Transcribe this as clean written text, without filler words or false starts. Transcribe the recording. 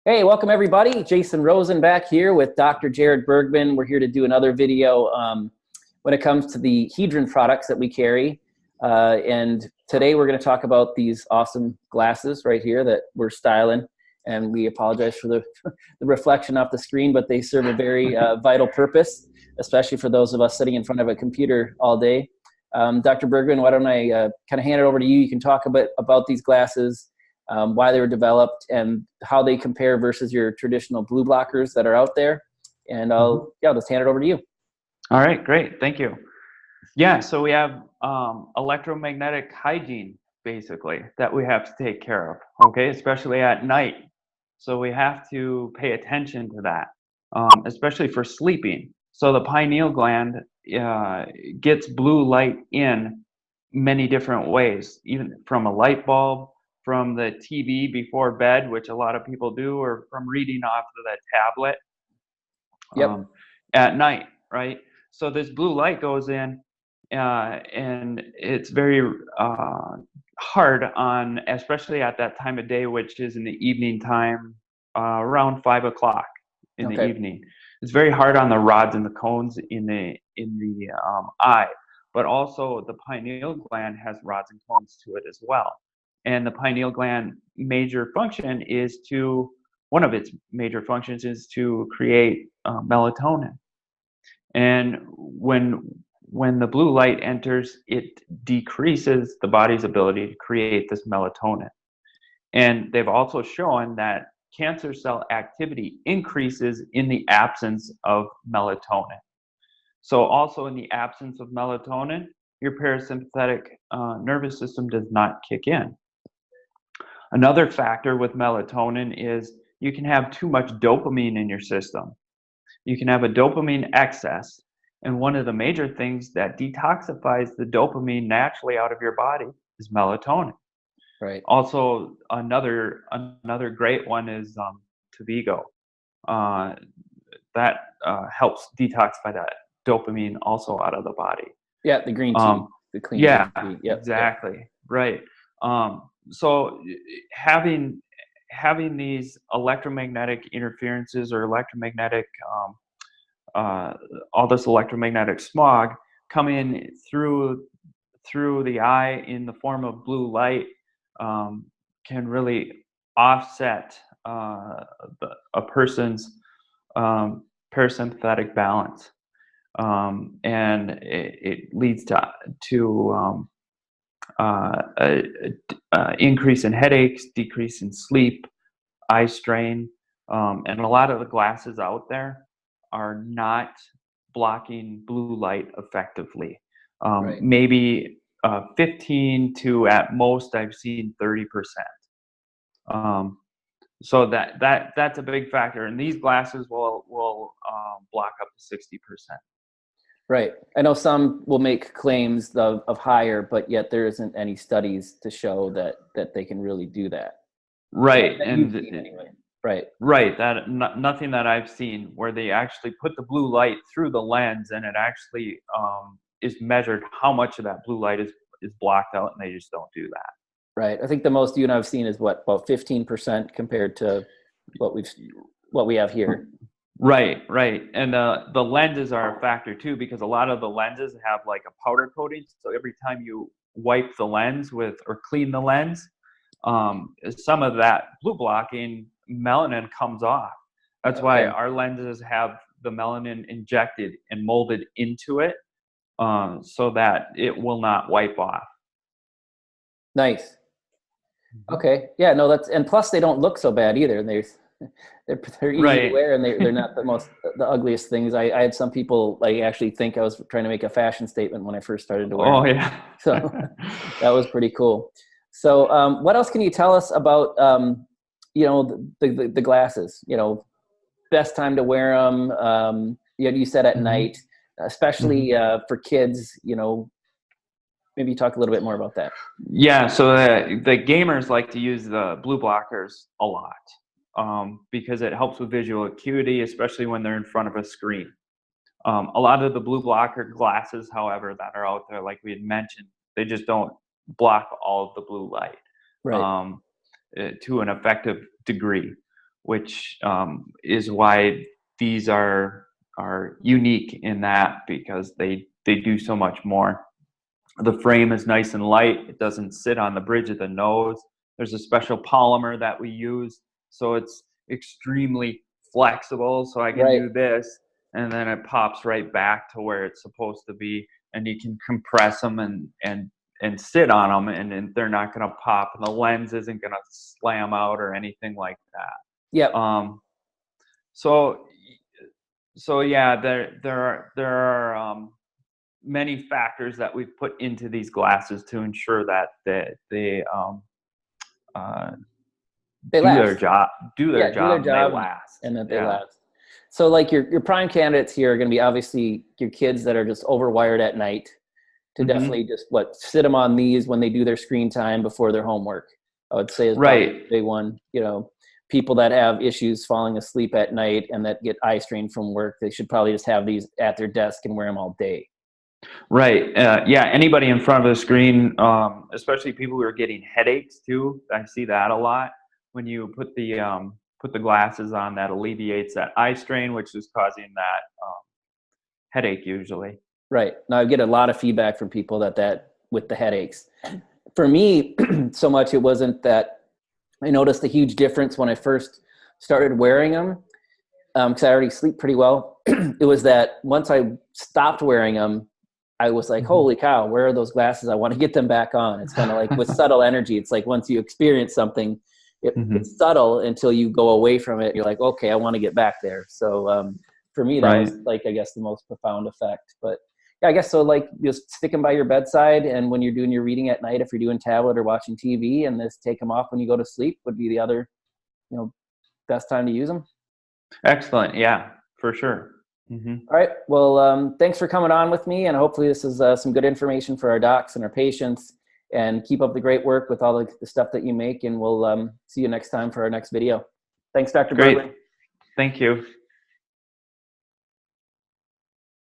Hey, welcome everybody. Jason Rosen back here with Dr. Jared Bergman. We're here to do another video when it comes to the Hedron products that we carry. And today we're going to talk about these awesome glasses right here that we're styling. And we apologize for the reflection off the screen, but they serve a very vital purpose, especially for those of us sitting in front of a computer all day. Dr. Bergman, why don't I kind of hand it over to you? You can talk a bit about these glasses, why they were developed, and how they compare versus your traditional blue blockers that are out there. And I'll just hand it over to you. All right, great, thank you. Yeah, so we have electromagnetic hygiene, basically, that we have to take care of, okay, especially at night. So we have to pay attention to that, especially for sleeping. So the pineal gland gets blue light in many different ways, even from a light bulb, from the TV before bed, which a lot of people do, or from reading off of that tablet at night, right? So this blue light goes in, and it's very hard on, especially at that time of day, which is in the evening time, around 5 o'clock in the evening. It's very hard on the rods and the cones in the eye, but also the pineal gland has rods and cones to it as well. And the pineal gland major function is to, one of its major functions is to create melatonin. And when the blue light enters, it decreases the body's ability to create this melatonin. And they've also shown that cancer cell activity increases in the absence of melatonin. So also in the absence of melatonin, your parasympathetic nervous system does not kick in. Another factor with melatonin is you can have too much dopamine in your system. You can have a dopamine excess, and one of the major things that detoxifies the dopamine naturally out of your body is melatonin. Right. Also, another great one is Tovigo. That helps detoxify that dopamine also out of the body. Yeah, the green tea, the clean green tea. Yep. Exactly. Right. So having these electromagnetic interferences or electromagnetic all this electromagnetic smog come in through the eye in the form of blue light can really offset a person's parasympathetic balance, and it leads to increase in headaches, decrease in sleep, eye strain, and a lot of the glasses out there are not blocking blue light effectively. Maybe 15 to at most I've seen 30%. So that's a big factor, and these glasses will block up to 60%. Right. I know some will make claims of higher, but yet there isn't any studies to show that they can really do that. Right. That And anyway. Right. Right. That nothing that I've seen where they actually put the blue light through the lens, and it actually is measured how much of that blue light is blocked out, and they just don't do that. Right. I think the most you and I've seen is what, about 15% compared to what we have here. Right. And the lenses are a factor too, because a lot of the lenses have like a powder coating. So every time you wipe the lens or clean the lens, some of that blue blocking melanin comes off. That's why our lenses have the melanin injected and molded into it, so that it will not wipe off. Nice. Okay. Yeah. No. And plus they don't look so bad either. And they're easy to wear, and they're not the ugliest things. I had some people actually think I was trying to make a fashion statement when I first started to wear them. Yeah. So that was pretty cool. So what else can you tell us about the glasses? Best time to wear them. You said at night, especially for kids. Maybe talk a little bit more about that. Yeah. So the gamers like to use the blue blockers a lot. Because it helps with visual acuity, especially when they're in front of a screen. A lot of the blue blocker glasses, however, that are out there, like we had mentioned, they just don't block all of the blue light to an effective degree. which is why these are unique in that, because they do so much more. The frame is nice and light. It doesn't sit on the bridge of the nose. There's a special polymer that we use, so it's extremely flexible. So I can do this, and then it pops right back to where it's supposed to be, and you can compress them and sit on them, and they're not going to pop, and the lens isn't going to slam out or anything like that. Yeah. So yeah, there are many factors that we've put into these glasses to ensure that they do their job, and they last, and that they last. So like your prime candidates here are going to be obviously your kids that are just overwired at night, to definitely just sit them on these when they do their screen time before their homework. I would say is probably a big one. You know, people that have issues falling asleep at night and that get eye strain from work, they should probably just have these at their desk and wear them all day. Right. Yeah. Anybody in front of the screen, especially people who are getting headaches too. I see that a lot. When you put the glasses on, that alleviates that eye strain, which is causing that headache usually. Right. Now I get a lot of feedback from people that with the headaches. For me, so much it wasn't that. I noticed a huge difference when I first started wearing them, because I already sleep pretty well. It was that once I stopped wearing them, I was like, holy cow, where are those glasses? I want to get them back on. It's kind of like with subtle energy. It's like once you experience something, it's subtle until you go away from it. You're like, okay, I want to get back there. So for me, that was like, I guess, the most profound effect. But yeah, I guess so, like just stick them by your bedside, and when you're doing your reading at night, if you're doing tablet or watching TV, and just take them off when you go to sleep would be the other, best time to use them. Excellent. Yeah, for sure. All right. Well, thanks for coming on with me, and hopefully this is some good information for our docs and our patients, and keep up the great work with all the stuff that you make, and we'll see you next time for our next video. Thanks, Dr. Berglund. Thank you.